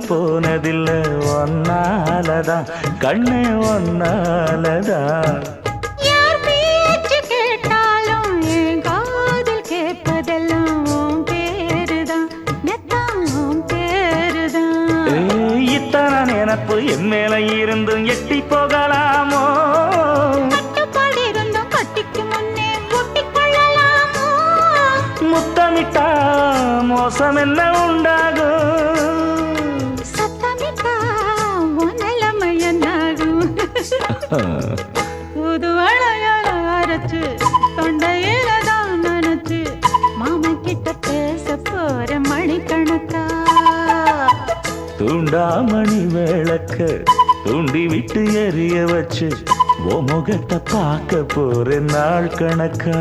போனதில்ல ஒன்னாலதான் கண்ணே ஒன்னாலதான் யார் பேச்சு கேட்டாலும் என் காதில் கேட்பதெல்லாம் உன் பேருதான் நெத்தான் உன் பேருதான் இத்தனை நினப்பு என் மேல இருந்தும் எட்டி போகலாமோ கட்டுப்பாடு இருந்தும் கட்டிக்கு முன்னே ஒட்டிக்கொள்ளலாமோ முத்தமிட்டா மோசம் என்ன உண்டாகும் சத்தமிட்டா உன் நிலைமை என்னாகும் புது அழையால அரைச்சு தொண்டையில தான் நினைச்சு மாமன் கிட்ட பேச போற மணிக்கணக்கா தூண்டாமணி விளக்க தூண்டி விட்டு எரிய வச்சு ஓ முகத்தை பார்க்க போற நாள் கணக்கா